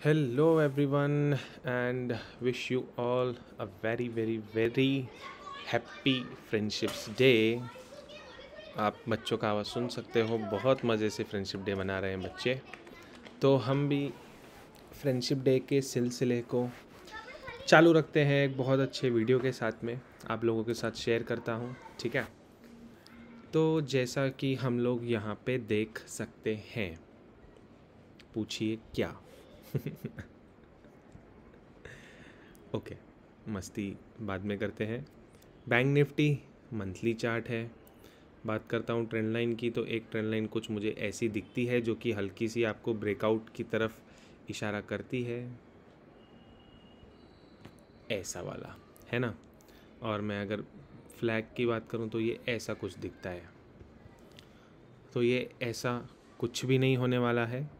Hello, everyone, and wish you all a very, very, very happy Friendships Day. आप बच्चों का आवाज़ सुन सकते हो, बहुत मज़े से फ्रेंडशिप डे मना रहे हैं बच्चे। तो हम भी फ्रेंडशिप डे के सिलसिले को चालू रखते हैं एक बहुत अच्छे वीडियो के साथ में, आप लोगों के साथ शेयर करता हूँ, ठीक है। तो जैसा कि हम लोग यहाँ पे देख सकते हैं, पूछिए क्या। ओके, मस्ती बाद में करते हैं। बैंक निफ्टी मंथली चार्ट है। बात करता हूँ ट्रेंड लाइन की, तो एक ट्रेंड लाइन कुछ मुझे ऐसी दिखती है जो कि हल्की सी आपको ब्रेकआउट की तरफ इशारा करती है, ऐसा वाला है ना। और मैं अगर फ्लैग की बात करूँ तो ये ऐसा कुछ दिखता है। तो ये ऐसा कुछ भी नहीं होने वाला है,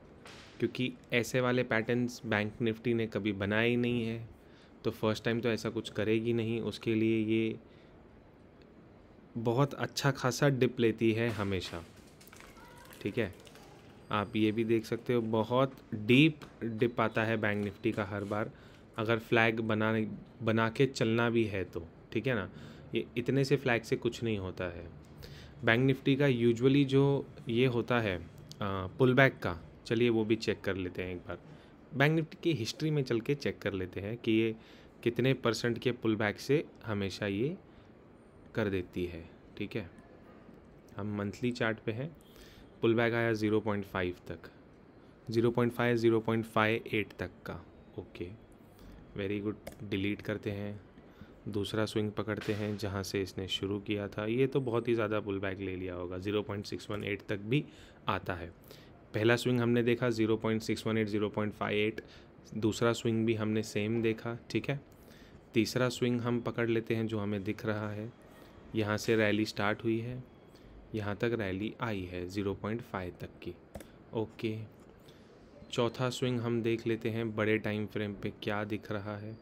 क्योंकि ऐसे वाले पैटर्न्स बैंक निफ्टी ने कभी बनाए ही नहीं है। तो फर्स्ट टाइम तो ऐसा कुछ करेगी नहीं, उसके लिए ये बहुत अच्छा खासा डिप लेती है हमेशा, ठीक है। आप ये भी देख सकते हो, बहुत डीप डिप आता है बैंक निफ्टी का हर बार, अगर फ्लैग बना के चलना भी है तो, ठीक है ना। ये इतने से फ्लैग से कुछ नहीं होता है। बैंक निफ्टी का यूजुअली जो ये होता है पुल बैक का, चलिए वो भी चेक कर लेते हैं एक बार। बैंक निफ्टी की हिस्ट्री में चल के चेक कर लेते हैं कि ये कितने परसेंट के पुल बैक से हमेशा ये कर देती है, ठीक है। हम मंथली चार्ट पे हैं, पुल बैक आया 0.5 तक, 0.5 0.58 तक का। Okay, very good. डिलीट करते हैं, दूसरा स्विंग पकड़ते हैं जहाँ से इसने शुरू किया था। ये तो बहुत ही ज़्यादा पुल बैक ले लिया होगा, 0.618 तक भी आता है। पहला स्विंग हमने देखा 0.618 0.58, दूसरा स्विंग भी हमने सेम देखा, ठीक है। तीसरा स्विंग हम पकड़ लेते हैं जो हमें दिख रहा है, यहाँ से रैली स्टार्ट हुई है, यहाँ तक रैली आई है 0.5 तक की। ओके, चौथा स्विंग हम देख लेते हैं बड़े टाइम फ्रेम पे क्या दिख रहा है।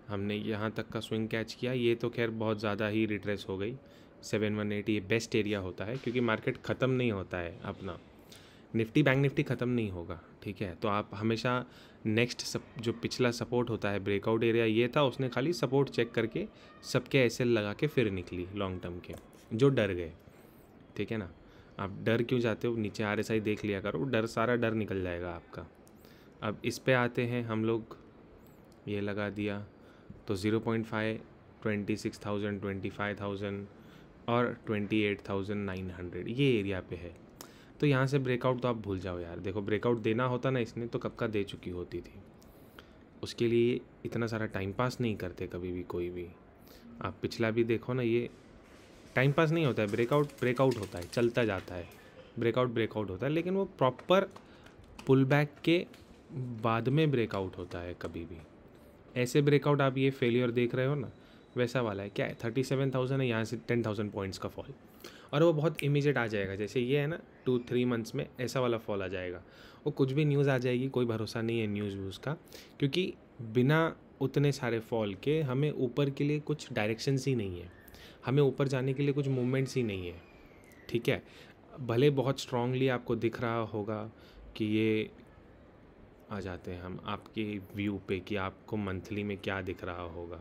हमने यहाँ तक का स्विंग कैच किया, ये तो खैर बहुत ज़्यादा ही रिट्रेस हो गई। 718 ये बेस्ट एरिया होता है, क्योंकि मार्केट ख़त्म नहीं होता है अपना, निफ्टी बैंक निफ्टी ख़त्म नहीं होगा, ठीक है। तो आप हमेशा नेक्स्ट जो पिछला सपोर्ट होता है, ब्रेकआउट एरिया ये था, उसने खाली सपोर्ट चेक करके सबके ऐसे लगा के फिर निकली लॉन्ग टर्म के, जो डर गए, ठीक है ना। आप डर क्यों जाते हो, नीचे RSI देख लिया करो, डर सारा डर निकल जाएगा आपका। अब इस पे आते हैं हम लोग, ये लगा दिया तो 0.5 26,000 25,000 और 28,900 ये एरिया पे है। तो यहाँ से ब्रेकआउट तो आप भूल जाओ यार, देखो ब्रेकआउट देना होता ना इसने तो कब का दे चुकी होती थी। उसके लिए इतना सारा टाइम पास नहीं करते कभी भी कोई भी। आप पिछला भी देखो ना, ये टाइम पास नहीं होता है, ब्रेकआउट ब्रेकआउट होता है, चलता जाता है, ब्रेकआउट ब्रेकआउट होता है, लेकिन वो प्रॉपर पुल बैक के बाद में ब्रेकआउट होता है कभी भी। ऐसे ब्रेकआउट आप ये फेलियर देख रहे हो ना, वैसा वाला है। क्या है, 37,000 है, यहाँ से 10,000 पॉइंट्स का फॉल, और वो बहुत इमीडिएट आ जाएगा, जैसे ये है ना 2-3 मंथ्स में ऐसा वाला फॉल आ जाएगा। वो कुछ भी न्यूज़ आ जाएगी, कोई भरोसा नहीं है न्यूज़ व्यूज़ का, क्योंकि बिना उतने सारे फॉल के हमें ऊपर के लिए कुछ डायरेक्शंस ही नहीं है, हमें ऊपर जाने के लिए कुछ मूवमेंट्स ही नहीं है, ठीक है। भले बहुत स्ट्रांगली आपको दिख रहा होगा कि ये, आ जाते हैं हम आपके व्यू पे कि आपको मंथली में क्या दिख रहा होगा।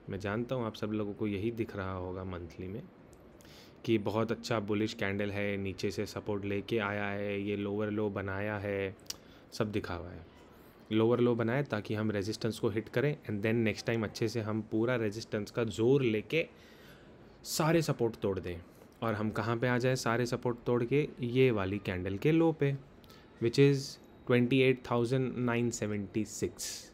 मैं जानता हूँ आप सब लोगों को यही दिख रहा होगा मंथली में कि बहुत अच्छा बुलिश कैंडल है, नीचे से सपोर्ट लेके आया है, ये लोअर लो बनाया है, सब दिखा हुआ है। लोअर लो बनाया ताकि हम रेजिस्टेंस को हिट करें, एंड देन नेक्स्ट टाइम अच्छे से हम पूरा रेजिस्टेंस का जोर लेके सारे सपोर्ट तोड़ दें। और हम कहाँ पे आ जाए सारे सपोर्ट तोड़ के, ये वाली कैंडल के लो पे, विच इज़ 28,976,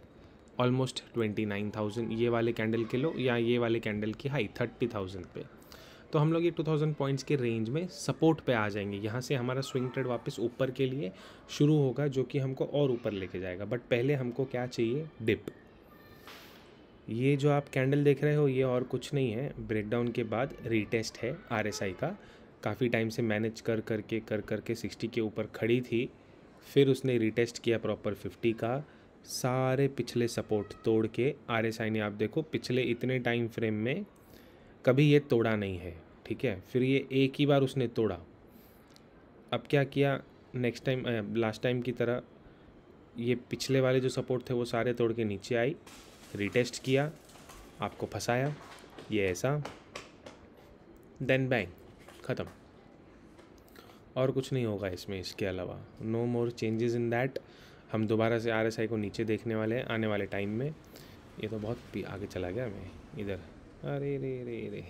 ऑलमोस्ट 29,000 ये वाले कैंडल के लो, या ये वाले कैंडल की हाई 30,000 पे। तो हम लोग ये 2000 पॉइंट्स के रेंज में सपोर्ट पे आ जाएंगे। यहाँ से हमारा स्विंग ट्रेड वापस ऊपर के लिए शुरू होगा, जो कि हमको और ऊपर लेके जाएगा। बट पहले हमको क्या चाहिए, डिप। ये जो आप कैंडल देख रहे हो ये और कुछ नहीं है, ब्रेकडाउन के बाद रीटेस्ट है RSI का। काफ़ी टाइम से मैनेज कर करके 60 के ऊपर खड़ी थी, फिर उसने रीटेस्ट किया प्रॉपर 50 का, सारे पिछले सपोर्ट तोड़ के RSI ने, आप देखो पिछले इतने टाइम फ्रेम में कभी ये तोड़ा नहीं है, ठीक है। फिर ये एक ही बार उसने तोड़ा, अब क्या किया, नेक्स्ट टाइम लास्ट टाइम की तरह ये पिछले वाले जो सपोर्ट थे वो सारे तोड़ के नीचे आई, रीटेस्ट किया, आपको फंसाया, ये ऐसा, देन बैंग, ख़त्म। और कुछ नहीं होगा इसमें इसके अलावा, no more changes in that. हम दोबारा से RSI को नीचे देखने वाले हैं आने वाले टाइम में। ये तो बहुत आगे चला गया मैं इधर, अरे रे रे रे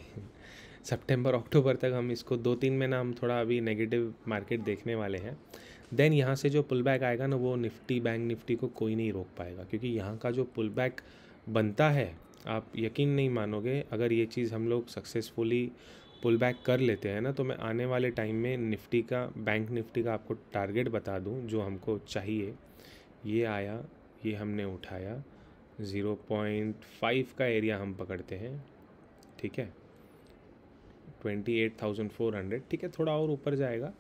सितंबर अक्टूबर तक हम इसको 2-3 महीना हम थोड़ा अभी नेगेटिव मार्केट देखने वाले हैं। देन यहाँ से जो पुल बैक आएगा ना, वो निफ्टी बैंक निफ्टी को कोई नहीं रोक पाएगा, क्योंकि यहाँ का जो पुल बैक बनता है, आप यकीन नहीं मानोगे, अगर ये चीज़ हम लोग सक्सेसफुली पुल बैक कर लेते हैं ना, तो मैं आने वाले टाइम में निफ्टी का, बैंक निफ्टी का आपको टारगेट बता दूं जो हमको चाहिए। ये आया, ये हमने उठाया, 0.5 का एरिया हम पकड़ते हैं, ठीक है, 28,400, ठीक है, थोड़ा और ऊपर जाएगा,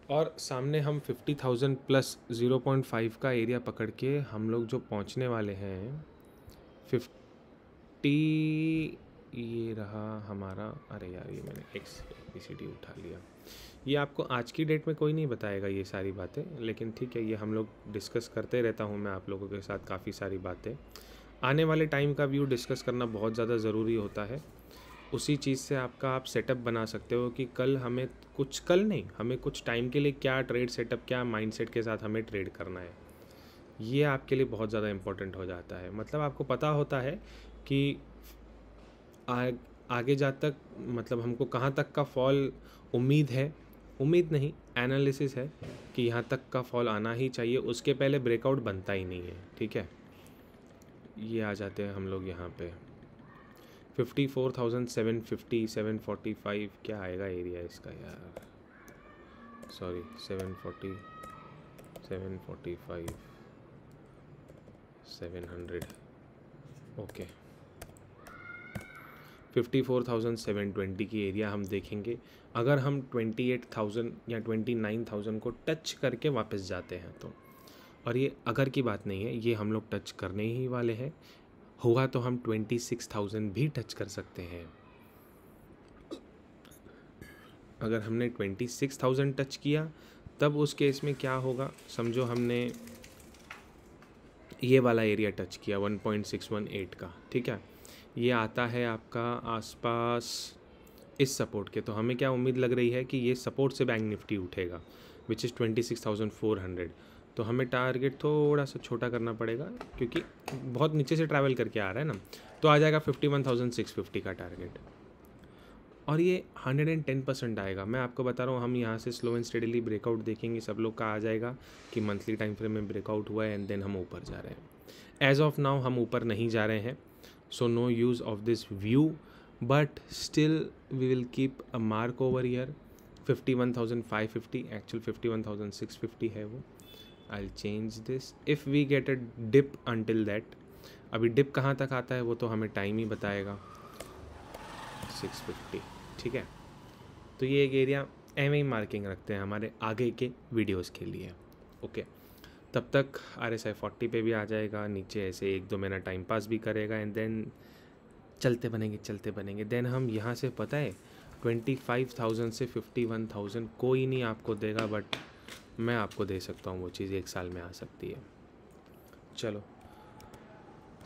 और सामने हम 50,000 प्लस 0.5 का एरिया पकड़ के हम लोग जो पहुंचने वाले हैं 50, ये रहा हमारा, अरे यार ये मैंने XACD उठा लिया। ये आपको आज की डेट में कोई नहीं बताएगा ये सारी बातें, लेकिन ठीक है, ये हम लोग डिस्कस करते रहता हूँ मैं आप लोगों के साथ काफ़ी सारी बातें। आने वाले टाइम का व्यू डिस्कस करना बहुत ज़्यादा ज़रूरी होता है। उसी चीज़ से आपका आप सेटअप बना सकते हो कि कल हमें कुछ, कल नहीं, हमें कुछ टाइम के लिए क्या ट्रेड सेटअप, क्या माइंडसेट के साथ हमें ट्रेड करना है, ये आपके लिए बहुत ज़्यादा इम्पोर्टेंट हो जाता है। मतलब आपको पता होता है कि आगे जा तक, मतलब हमको कहाँ तक का फॉल उम्मीद है, उम्मीद नहीं, एनालिसिस है कि यहाँ तक का फॉल आना ही चाहिए, उसके पहले ब्रेकआउट बनता ही नहीं है, ठीक है। ये आ जाते हैं हम लोग यहाँ पे 54,750, 745, क्या आएगा एरिया इसका यार, सॉरी 740, 745, 700, ओके, 54,720 की एरिया हम देखेंगे। अगर हम 28,000 या 29,000 को टच करके वापस जाते हैं तो, और ये अगर की बात नहीं है, ये हम लोग टच करने ही वाले हैं, हुआ तो हम 26,000 भी टच कर सकते हैं। अगर हमने 26,000 टच किया, तब उस केस में क्या होगा, समझो हमने ये वाला एरिया टच किया 1.618 का, ठीक है, ये आता है आपका आसपास इस सपोर्ट के, तो हमें क्या उम्मीद लग रही है कि ये सपोर्ट से बैंक निफ्टी उठेगा, विच इज़ 26,400। तो हमें टारगेट थोड़ा सा छोटा करना पड़ेगा, क्योंकि बहुत नीचे से ट्रैवल करके आ रहा है ना, तो आ जाएगा 51,650 का टारगेट, और ये 110% आएगा। मैं आपको बता रहा हूँ, हम यहाँ से स्लो एंड स्टेडीली ब्रेकआउट देखेंगे, सब लोग का आ जाएगा कि मंथली टाइम फ्रेम में ब्रेकआउट हुआ है एंड देन हम ऊपर जा रहे हैं। एज ऑफ नाउ हम ऊपर नहीं जा रहे हैं, so no use of this view, but still we will keep a mark over here 51,550, actual 51,650 है वो। I'll change this if we get a dip until that। अभी डिप कहाँ तक आता है वो तो हमें टाइम ही बताएगा, 650, ठीक है। तो ये एक एरिया एवं ही मार्किंग रखते हैं हमारे आगे के वीडियोस के लिए, ओके। तब तक RSI 40 पे भी आ जाएगा, नीचे ऐसे 1-2 महीना टाइम पास भी करेगा, एंड देन चलते बनेंगे। देन हम यहाँ से, पता है, 25,000 से 51,000 कोई नहीं आपको देगा, बट मैं आपको दे सकता हूँ, वो चीज़ 1 साल में आ सकती है। चलो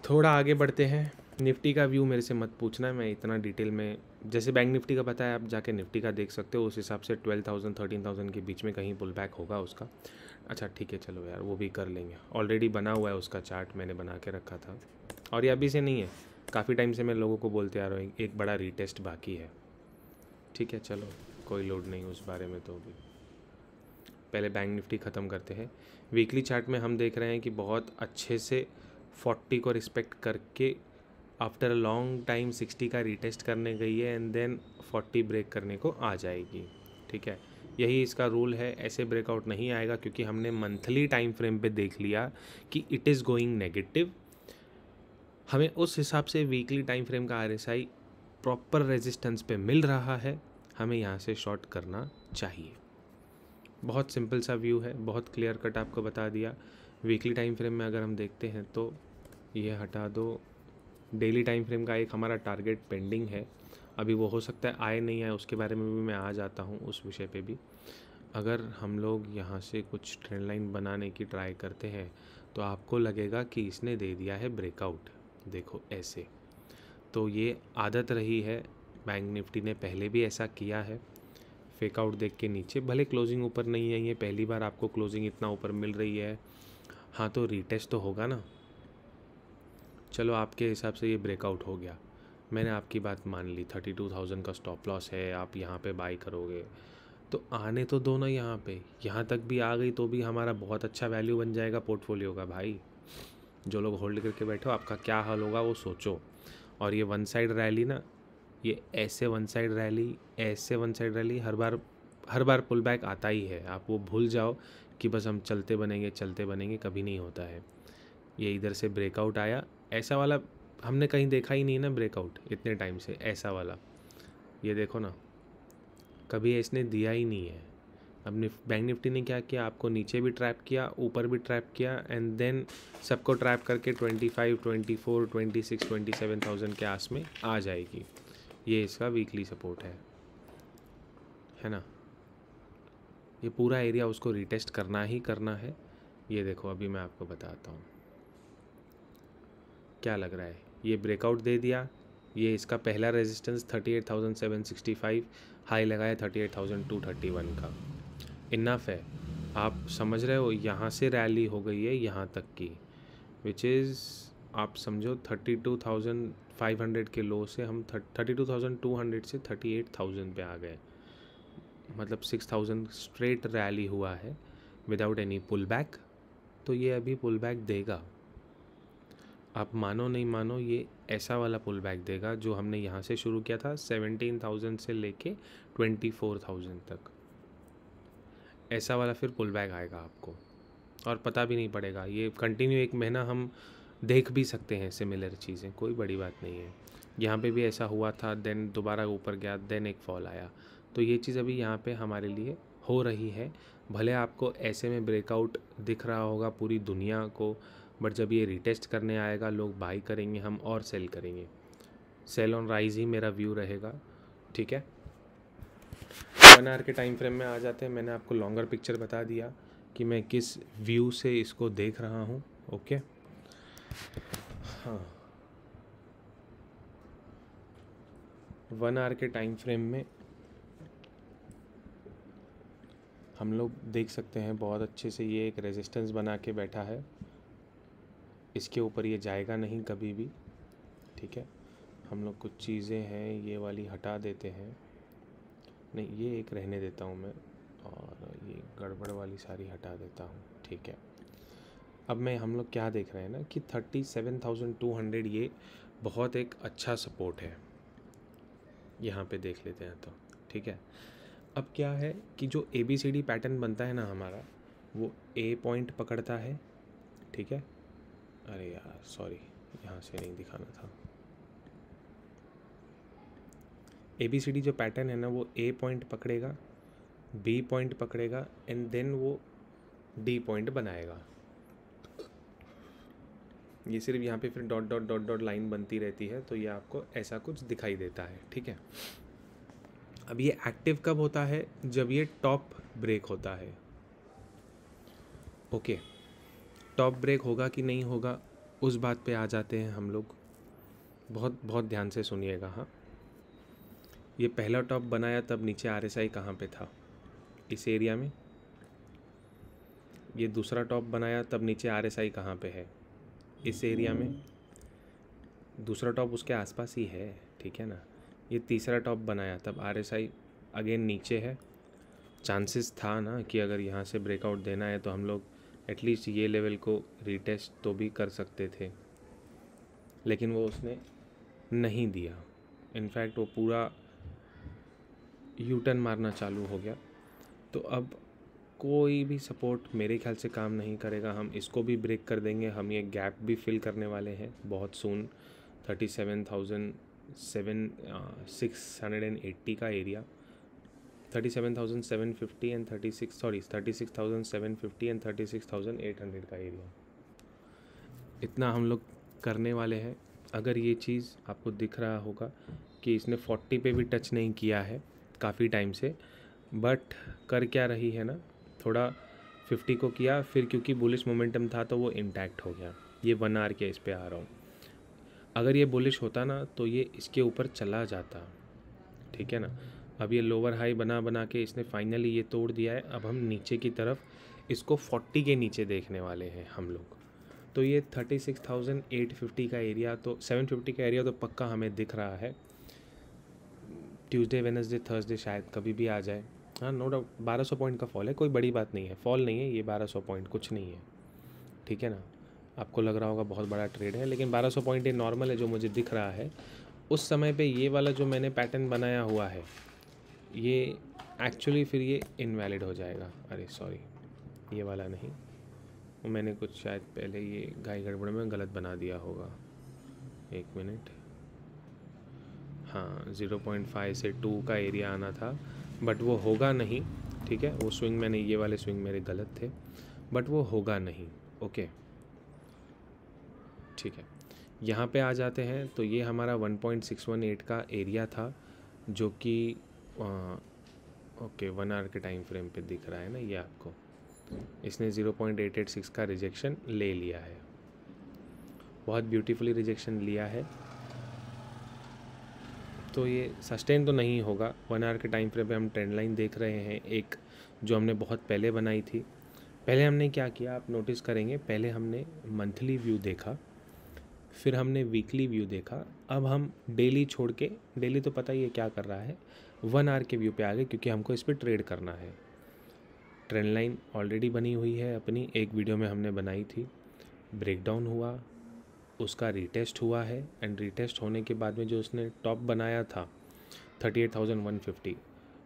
थोड़ा आगे बढ़ते हैं। निफ्टी का व्यू मेरे से मत पूछना, मैं इतना डिटेल में, जैसे बैंक निफ्टी का पता है, आप जाके निफ्टी का देख सकते हो, उस हिसाब से 12,000 13,000 के बीच में कहीं पुल बैक होगा उसका। अच्छा ठीक है, चलो यार वो भी कर लेंगे, ऑलरेडी बना हुआ है उसका चार्ट, मैंने बना के रखा था, और ये अभी से नहीं है, काफ़ी टाइम से मैं लोगों को बोलते आ रहा हूँ, एक बड़ा रीटेस्ट बाकी है, ठीक है। चलो कोई लोड नहीं उस बारे में, तो भी पहले बैंक निफ्टी ख़त्म करते हैं। वीकली चार्ट में हम देख रहे हैं कि बहुत अच्छे से 40 को रिस्पेक्ट करके आफ्टर अ लॉन्ग टाइम 60 का रीटेस्ट करने गई है, एंड देन 40 ब्रेक करने को आ जाएगी, ठीक है। यही इसका रूल है, ऐसे ब्रेकआउट नहीं आएगा, क्योंकि हमने मंथली टाइम फ्रेम पे देख लिया कि इट इज़ गोइंग नेगेटिव। हमें उस हिसाब से वीकली टाइम फ्रेम का RSI प्रॉपर रेजिस्टेंस पे मिल रहा है, हमें यहाँ से शॉर्ट करना चाहिए। बहुत सिंपल सा व्यू है, बहुत क्लियर कट आपको बता दिया। वीकली टाइम फ्रेम में अगर हम देखते हैं तो ये हटा दो, डेली टाइम फ्रेम का एक हमारा टारगेट पेंडिंग है, अभी वो हो सकता है आए नहीं आए, उसके बारे में भी मैं आ जाता हूँ, उस विषय पे भी। अगर हम लोग यहाँ से कुछ ट्रेंड लाइन बनाने की ट्राई करते हैं तो आपको लगेगा कि इसने दे दिया है ब्रेकआउट, देखो ऐसे। तो ये आदत रही है, बैंक निफ्टी ने पहले भी ऐसा किया है, फेकआउट देख के नीचे, भले क्लोजिंग ऊपर नहीं है, ये पहली बार आपको क्लोजिंग इतना ऊपर मिल रही है, हाँ तो रीटेस्ट तो होगा ना। चलो आपके हिसाब से ये ब्रेकआउट हो गया, मैंने आपकी बात मान ली, 32,000 का स्टॉप लॉस है, आप यहाँ पे बाई करोगे तो आने तो दो ना यहाँ पे, यहाँ तक भी आ गई तो भी हमारा बहुत अच्छा वैल्यू बन जाएगा पोर्टफोलियो का भाई। जो लोग होल्ड करके बैठो, आपका क्या हाल होगा वो सोचो। और ये वन साइड रैली ना, ये ऐसे वन साइड रैली, ऐसे वन साइड रैली हर बार पुल बैक आता ही है। आप वो भूल जाओ कि बस हम चलते बनेंगे, कभी नहीं होता है। ये इधर से ब्रेकआउट आया, ऐसा वाला हमने कहीं देखा ही नहीं ना ब्रेकआउट इतने टाइम से, ऐसा वाला। ये देखो ना, कभी इसने दिया ही नहीं है। अब बैंक निफ्टी ने क्या किया, आपको नीचे भी ट्रैप किया, ऊपर भी ट्रैप किया, एंड देन सबको ट्रैप करके 25, 24, 26, 27,000 के आस में आ जाएगी। ये इसका वीकली सपोर्ट है ना। ये पूरा एरिया उसको रिटेस्ट करना ही करना है। ये देखो अभी मैं आपको बताता हूँ क्या लग रहा है। ये ब्रेकआउट दे दिया, ये इसका पहला रेजिस्टेंस 38,765, हाई लगाया 38,231 का। इनफ है, आप समझ रहे हो, यहाँ से रैली हो गई है यहाँ तक की, विच इज़ आप समझो 32,500 के लो से हम 32,200 से 38,000 पे आ गए। मतलब 6,000 स्ट्रेट रैली हुआ है विदाउट एनी पुल बैक। तो ये अभी पुल बैक देगा, आप मानो नहीं मानो, ये ऐसा वाला पुल बैक देगा जो हमने यहाँ से शुरू किया था 17,000 से लेके 24,000 तक। ऐसा वाला फिर पुल बैक आएगा आपको, और पता भी नहीं पड़ेगा। ये कंटिन्यू 1 महीना हम देख भी सकते हैं सिमिलर चीज़ें, कोई बड़ी बात नहीं है। यहाँ पे भी ऐसा हुआ था, देन दोबारा ऊपर गया, देन एक फॉल आया। तो ये चीज़ अभी यहाँ पे हमारे लिए हो रही है। भले आपको ऐसे में ब्रेकआउट दिख रहा होगा पूरी दुनिया को, बट जब ये रिटेस्ट करने आएगा लोग बाई करेंगे, हम और सेल करेंगे। सेल ऑन राइज ही मेरा व्यू रहेगा, ठीक है। 1 आवर के टाइम फ्रेम में आ जाते हैं। मैंने आपको लॉन्गर पिक्चर बता दिया कि मैं किस व्यू से इसको देख रहा हूँ, ओके। हाँ, 1 आवर के टाइम फ्रेम में हम लोग देख सकते हैं बहुत अच्छे से, ये एक रेजिस्टेंस बना के बैठा है, इसके ऊपर ये जाएगा नहीं कभी भी, ठीक है। हम लोग कुछ चीज़ें हैं ये वाली हटा देते हैं, नहीं ये एक रहने देता हूँ मैं, और ये गड़बड़ वाली सारी हटा देता हूँ, ठीक है। अब मैं हम लोग क्या देख रहे हैं ना कि 37,200 ये बहुत एक अच्छा सपोर्ट है, यहाँ पे देख लेते हैं तो, ठीक है। अब क्या है कि जो ABCD पैटर्न बनता है ना हमारा, वो A पॉइंट पकड़ता है, ठीक है। अरे यार सॉरी, यहाँ से नहीं दिखाना था। ABCD जो पैटर्न है ना, वो A पॉइंट पकड़ेगा, B पॉइंट पकड़ेगा, एंड देन वो D पॉइंट बनाएगा। ये सिर्फ यहाँ पे फिर dot dot dot dot line बनती रहती है, तो ये आपको ऐसा कुछ दिखाई देता है, ठीक है। अब ये एक्टिव कब होता है, जब ये टॉप ब्रेक होता है, ओके। टॉप ब्रेक होगा कि नहीं होगा उस बात पे आ जाते हैं हम लोग, बहुत बहुत ध्यान से सुनिएगा। हाँ, ये पहला टॉप बनाया तब नीचे RSI कहाँ पे था, इस एरिया में। ये दूसरा टॉप बनाया तब नीचे RSI कहाँ पे है, इस एरिया में। दूसरा टॉप उसके आसपास ही है, ठीक है ना। ये तीसरा टॉप बनाया तब RSI अगेन नीचे है। चांसेस था ना कि अगर यहाँ से ब्रेकआउट देना है तो हम लोग एटलीस्ट ये लेवल को रीटेस्ट तो भी कर सकते थे, लेकिन वो उसने नहीं दिया। इनफैक्ट वो पूरा यूटर्न मारना चालू हो गया। तो अब कोई भी सपोर्ट मेरे ख्याल से काम नहीं करेगा, हम इसको भी ब्रेक कर देंगे। हम ये गैप भी फिल करने वाले हैं बहुत सून। 37,680 का एरिया, 37,750 एंड 36,750 एंड 36,800 का एरिया, इतना हम लोग करने वाले हैं। अगर ये चीज़ आपको दिख रहा होगा कि इसने 40 पे भी टच नहीं किया है काफ़ी टाइम से, बट कर क्या रही है ना, थोड़ा 50 को किया, फिर क्योंकि बुलिश मोमेंटम था तो वो इंटैक्ट हो गया। ये 1 आवर के इस पे आ रहा हूँ। अगर ये बुलिश होता ना तो ये इसके ऊपर चला जाता, ठीक है ना। अब ये लोअर हाई बना बना के इसने फाइनली ये तोड़ दिया है। अब हम नीचे की तरफ इसको 40 के नीचे देखने वाले हैं हम लोग। तो ये 36,850 का एरिया, तो 750 का एरिया तो पक्का हमें दिख रहा है। ट्यूसडे वेडनेसडे थर्सडे शायद कभी भी आ जाए। हाँ, नो डाउट 1200 पॉइंट का फॉल है, कोई बड़ी बात नहीं है, फॉल नहीं है ये, 1200 पॉइंट कुछ नहीं है, ठीक है ना। आपको लग रहा होगा बहुत बड़ा ट्रेड है, लेकिन 1200 पॉइंट ये नॉर्मल है जो मुझे दिख रहा है। उस समय पे ये वाला जो मैंने पैटर्न बनाया हुआ है ये एक्चुअली फिर ये इनवैलिड हो जाएगा। अरे सॉरी, ये वाला नहीं, वो मैंने कुछ शायद पहले ये गाय गड़बड़ में गलत बना दिया होगा। 1 मिनट, हाँ 0.5 से 2 का एरिया आना था, बट वो होगा नहीं, ठीक है। वो स्विंग मैंने, ये वाले स्विंग मेरे गलत थे, बट वो होगा नहीं। ओके, ठीक है। यहाँ पे आ जाते हैं तो ये हमारा 1.618 का एरिया था, जो कि ओके 1 आवर के टाइम फ्रेम पे दिख रहा है ना ये आपको। इसने 0.886 का रिजेक्शन ले लिया है, बहुत ब्यूटीफुली रिजेक्शन लिया है। तो ये सस्टेन तो नहीं होगा। 1 आवर के टाइम फ्रेम पे हम ट्रेंड लाइन देख रहे हैं, एक जो हमने बहुत पहले बनाई थी। पहले हमने क्या किया आप नोटिस करेंगे, पहले हमने मंथली व्यू देखा, फिर हमने वीकली व्यू देखा, अब हम डेली छोड़ के, डेली तो पता ही है क्या कर रहा है, 1 आवर के व्यू पे आ गए, क्योंकि हमको इस पर ट्रेड करना है। ट्रेंड लाइन ऑलरेडी बनी हुई है अपनी, एक वीडियो में हमने बनाई थी, ब्रेकडाउन हुआ, उसका रीटेस्ट हुआ है, एंड रीटेस्ट होने के बाद में जो उसने टॉप बनाया था 38,150,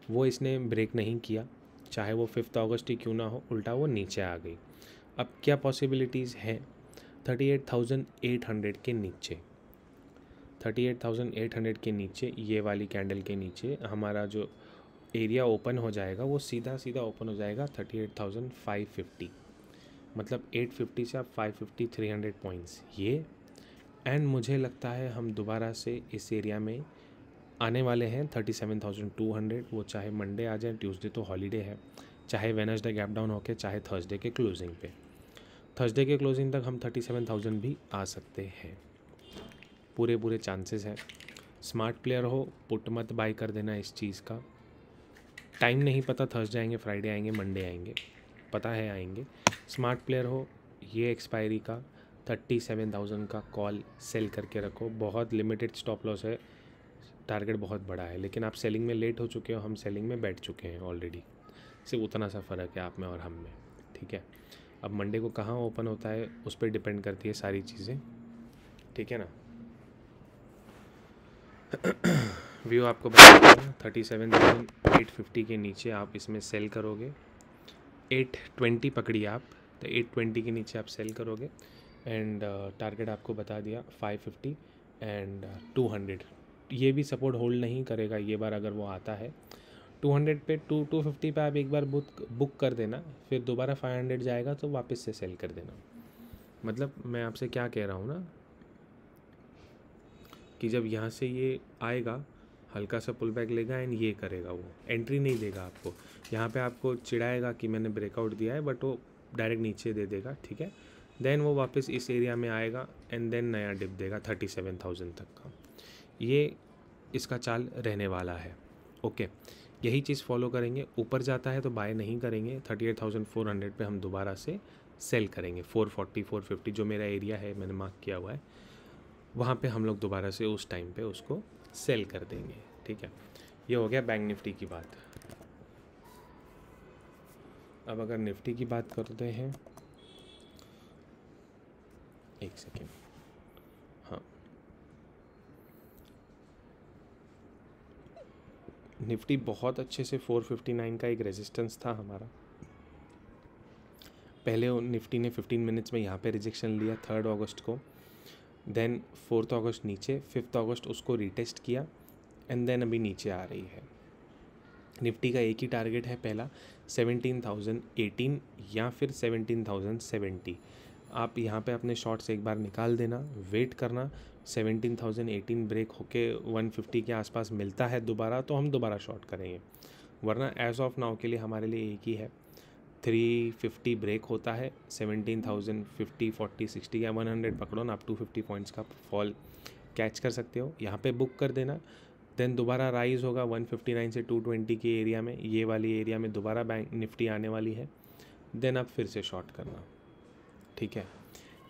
वो इसने ब्रेक नहीं किया, चाहे वो 5 अगस्त ही क्यों ना हो, उल्टा वो नीचे आ गई। अब क्या पॉसिबिलिटीज़ हैं, 38,800 के नीचे, 38,800 के नीचे, ये वाली कैंडल के नीचे हमारा जो एरिया ओपन हो जाएगा वो सीधा सीधा ओपन हो जाएगा 38,550, मतलब 850 से आप 550 300 पॉइंट्स ये। एंड मुझे लगता है हम दोबारा से इस एरिया में आने वाले हैं 37,200, वो चाहे मंडे आ जाए, ट्यूसडे तो हॉलीडे है, चाहे वेडनेसडे गैप डाउन होके, चाहे थर्सडे के क्लोजिंग पे। थर्सडे के क्लोजिंग तक हम 37,000 भी आ सकते हैं, पूरे चांसेस हैं। स्मार्ट प्लेयर हो पुट मत बाय कर देना इस चीज़ का। टाइम नहीं पता, थर्सडे आएंगे, फ्राइडे आएंगे, मंडे आएंगे, पता है आएंगे। स्मार्ट प्लेयर हो, ये एक्सपायरी का 37,000 का कॉल सेल करके रखो, बहुत लिमिटेड स्टॉप लॉस है, टारगेट बहुत बड़ा है, लेकिन आप सेलिंग में लेट हो चुके हो, हम सेलिंग में बैठ चुके हैं ऑलरेडी, सिर्फ उतना सा फ़र्क है आप में और हम में, ठीक है। अब मंडे को कहाँ ओपन होता है उस पर डिपेंड करती है सारी चीज़ें, ठीक है ना। व्यू आपको बता दें 37,850 के नीचे आप इसमें सेल करोगे, 820 पकड़िए आप, तो 820 के नीचे आप सेल करोगे, एंड टारगेट आपको बता दिया 550 एंड 200। ये भी सपोर्ट होल्ड नहीं करेगा ये बार, अगर वो आता है 200 पे, 250 पे आप एक बार बुक कर देना, फिर दोबारा 500 जाएगा तो वापस से सेल कर देना। मतलब मैं आपसे क्या कह रहा हूँ ना, कि जब यहाँ से ये आएगा हल्का सा पुल बैक लेगा एंड ये करेगा, वो एंट्री नहीं देगा आपको, यहाँ पे आपको चिढ़ाएगा कि मैंने ब्रेकआउट दिया है, बट वो डायरेक्ट नीचे दे देगा, ठीक है। देन वो वापस इस एरिया में आएगा एंड देन नया डिप देगा 37,000 तक का। ये इसका चाल रहने वाला है, ओके। यही चीज़ फॉलो करेंगे, ऊपर जाता है तो बाय नहीं करेंगे, 38,400 पे हम दोबारा से सेल करेंगे, 440 450 जो मेरा एरिया है मैंने मार्क किया हुआ है, वहाँ पे हम लोग दोबारा से उस टाइम पे उसको सेल कर देंगे, ठीक है। ये हो गया बैंक निफ्टी की बात। अब अगर निफ्टी की बात करते हैं, एक सेकेंड, हाँ, निफ्टी बहुत अच्छे से 459 का एक रेजिस्टेंस था हमारा, पहले निफ्टी ने 15 मिनट्स में यहाँ पे रिजेक्शन लिया 3 अगस्त को, देन 4 अगस्त नीचे, 5 अगस्त उसको रीटेस्ट किया, एंड देन अभी नीचे आ रही है। निफ्टी का एक ही टारगेट है, पहला 17,018 या फिर 17,070। आप यहाँ पे अपने शॉर्ट्स एक बार निकाल देना, वेट करना, 17,018 ब्रेक होके 150 के आसपास मिलता है दोबारा तो हम दोबारा शॉर्ट करेंगे, वरना एज ऑफ नाउ के लिए हमारे लिए एक ही है, 350 ब्रेक होता है, 17,000 50 40 60 या 100 पकड़ो ना, आप 250 पॉइंट्स का फॉल कैच कर सकते हो, यहाँ पे बुक कर देना। देन दोबारा राइज होगा 159 से 220 के एरिया में, ये वाली एरिया में दोबारा बैंक निफ्टी आने वाली है, देन आप फिर से शॉर्ट करना, ठीक है।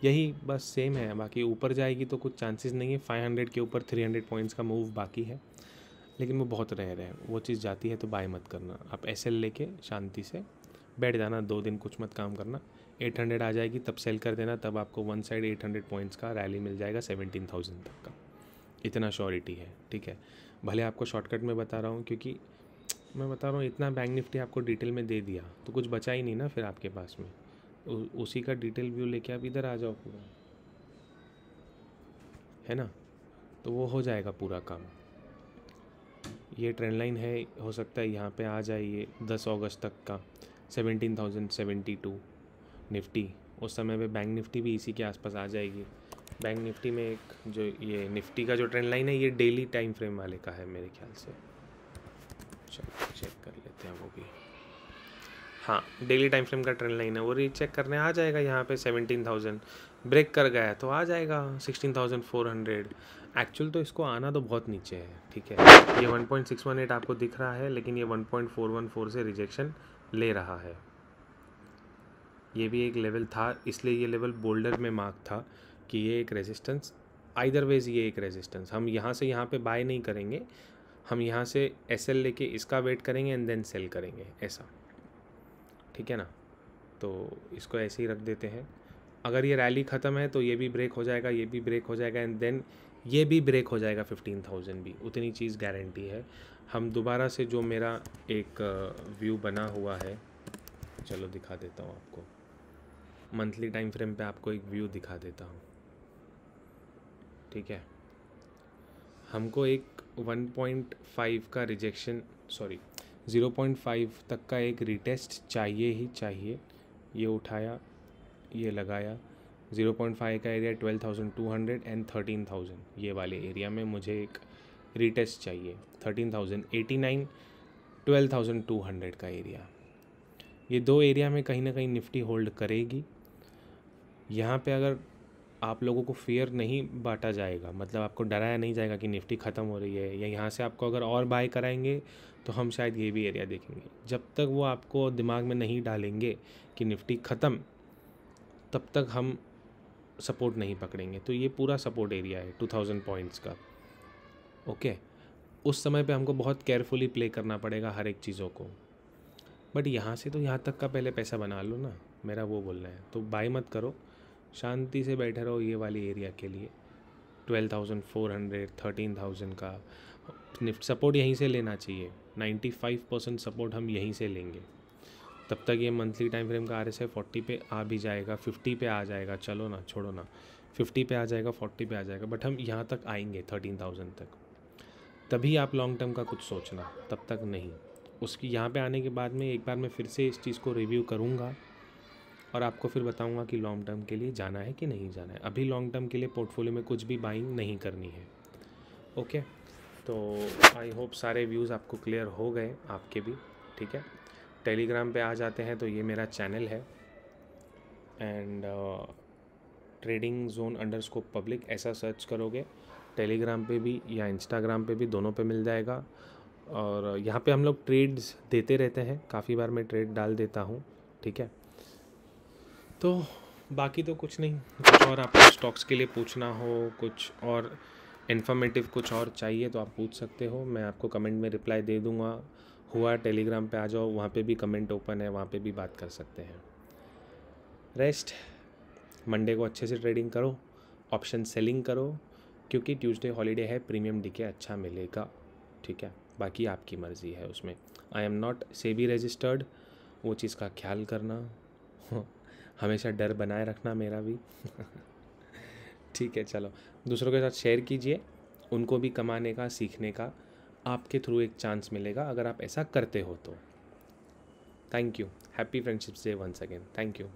यही बस सेम है, बाकी ऊपर जाएगी तो कुछ चांसेस नहीं है, 500 के ऊपर 300 पॉइंट्स का मूव बाकी है, लेकिन वो बहुत रेयर है, वो चीज़ जाती है तो बाय मत करना, आप एसएल लेके शांति से बैठ जाना, 2 दिन कुछ मत काम करना, 800 आ जाएगी तब सेल कर देना, तब आपको वन साइड 800 पॉइंट्स का रैली मिल जाएगा 17,000 तक का, इतना श्योरिटी है, ठीक है। भले आपको शॉर्टकट में बता रहा हूँ, क्योंकि मैं बता रहा हूँ इतना बैंक निफ्टी आपको डिटेल में दे दिया तो कुछ बचा ही नहीं ना फिर आपके पास में, उसी का डिटेल व्यू लेके आप इधर आ जाओ पूरा, है ना, तो वो हो जाएगा पूरा काम। ये ट्रेंड लाइन है, हो सकता है यहाँ पे आ जाए ये 10 अगस्त तक का 17,072 निफ्टी, उस समय पे बैंक निफ्टी भी इसी के आसपास आ जाएगी। बैंक निफ्टी में एक जो ये निफ्टी का जो ट्रेंड लाइन है ये डेली टाइम फ्रेम वाले का है मेरे ख्याल से, चलो चेक कर लेते हैं वो भी, हाँ डेली टाइम फ्रेम का ट्रेंड लाइन है, वो रीचेक करने आ जाएगा यहाँ पे 17,000 ब्रेक कर गया है तो आ जाएगा 16,400। एक्चुअल तो इसको आना तो बहुत नीचे है, ठीक है, ये 1.618 आपको दिख रहा है, लेकिन ये 1.414 से रिजेक्शन ले रहा है, ये भी एक लेवल था, इसलिए ये लेवल बोल्डर में मार्क था कि ये एक रेजिस्टेंस, आइदर वेज ये एक रेजिस्टेंस, हम यहाँ से यहाँ पे बाय नहीं करेंगे, हम यहाँ से एसएल लेके इसका वेट करेंगे एंड देन सेल करेंगे, ऐसा, ठीक है ना। तो इसको ऐसे ही रख देते हैं, अगर ये रैली ख़त्म है तो ये भी ब्रेक हो जाएगा, ये भी ब्रेक हो जाएगा एंड देन ये भी ब्रेक हो जाएगा 15,000 भी, उतनी चीज़ गारंटी है। हम दोबारा से जो मेरा एक व्यू बना हुआ है, चलो दिखा देता हूँ आपको, मंथली टाइम फ्रेम पे आपको एक व्यू दिखा देता हूँ, ठीक है। हमको एक 1.5 का रिजेक्शन, सॉरी 0.5 तक का एक रिटेस्ट चाहिए ही चाहिए, ये उठाया, ये लगाया, 0.5 का एरिया 12,200 एंड 13,000, ये वाले एरिया में मुझे एक रीटेस्ट चाहिए, 13,089 12,200 का एरिया, ये दो एरिया में कहीं ना कहीं निफ्टी होल्ड करेगी। यहाँ पे अगर आप लोगों को फियर नहीं बांटा जाएगा, मतलब आपको डराया नहीं जाएगा कि निफ्टी ख़त्म हो रही है, या यहाँ से आपको अगर और बाय कराएंगे तो हम शायद ये भी एरिया देखेंगे, जब तक वो आपको दिमाग में नहीं डालेंगे कि निफ्टी ख़त्म, तब तक हम सपोर्ट नहीं पकड़ेंगे। तो ये पूरा सपोर्ट एरिया है 2000 पॉइंट्स का, ओके। उस समय पे हमको बहुत केयरफुली प्ले करना पड़ेगा हर एक चीज़ों को, बट यहाँ से तो यहाँ तक का पहले पैसा बना लो ना, मेरा वो बोलना है। तो बाय मत करो, शांति से बैठे रहो ये वाली एरिया के लिए, 12,400 13,000 का निफ्ट सपोर्ट यहीं से लेना चाहिए, 95% सपोर्ट हम यहीं से लेंगे। तब तक ये मंथली टाइम फ्रेम का RSI 40 पे आ भी जाएगा, 50 पे आ जाएगा, चलो ना छोड़ो ना, 50 पे आ जाएगा, 40 पे आ जाएगा, बट हम यहाँ तक आएंगे 13,000 तक, तभी आप लॉन्ग टर्म का कुछ सोचना, तब तक नहीं। उसकी यहाँ पे आने के बाद में एक बार मैं फिर से इस चीज़ को रिव्यू करूँगा और आपको फिर बताऊँगा कि लॉन्ग टर्म के लिए जाना है कि नहीं जाना है। अभी लॉन्ग टर्म के लिए पोर्टफोलियो में कुछ भी बाइंग नहीं करनी है, ओके। तो आई होप सारे व्यूज़ आपको क्लियर हो गए, आपके भी, ठीक है। टेलीग्राम पे आ जाते हैं तो ये मेरा चैनल है, एंड ट्रेडिंग जोन अंडरस्कोप पब्लिक ऐसा सर्च करोगे टेलीग्राम पे भी या इंस्टाग्राम पे भी, दोनों पे मिल जाएगा। और यहाँ पे हम लोग ट्रेड्स देते रहते हैं, काफ़ी बार मैं ट्रेड डाल देता हूँ, ठीक है। तो बाकी तो कुछ नहीं, कुछ और आपको स्टॉक्स के लिए पूछना हो, कुछ और इन्फॉर्मेटिव कुछ और चाहिए तो आप पूछ सकते हो, मैं आपको कमेंट में रिप्लाई दे दूँगा। हुआ टेलीग्राम पे आ जाओ, वहाँ पे भी कमेंट ओपन है, वहाँ पे भी बात कर सकते हैं। रेस्ट मंडे को अच्छे से ट्रेडिंग करो, ऑप्शन सेलिंग करो, क्योंकि ट्यूसडे हॉलीडे है, प्रीमियम डीके अच्छा मिलेगा, ठीक है। बाकी आपकी मर्ज़ी है उसमें, I am not SEBI registered, वो चीज़ का ख्याल करना हमेशा डर बनाए रखना मेरा भी ठीक है, चलो दूसरों के साथ शेयर कीजिए, उनको भी कमाने का, सीखने का आपके थ्रू एक चांस मिलेगा अगर आप ऐसा करते हो तो। Thank you, happy friendships day once again, thank you.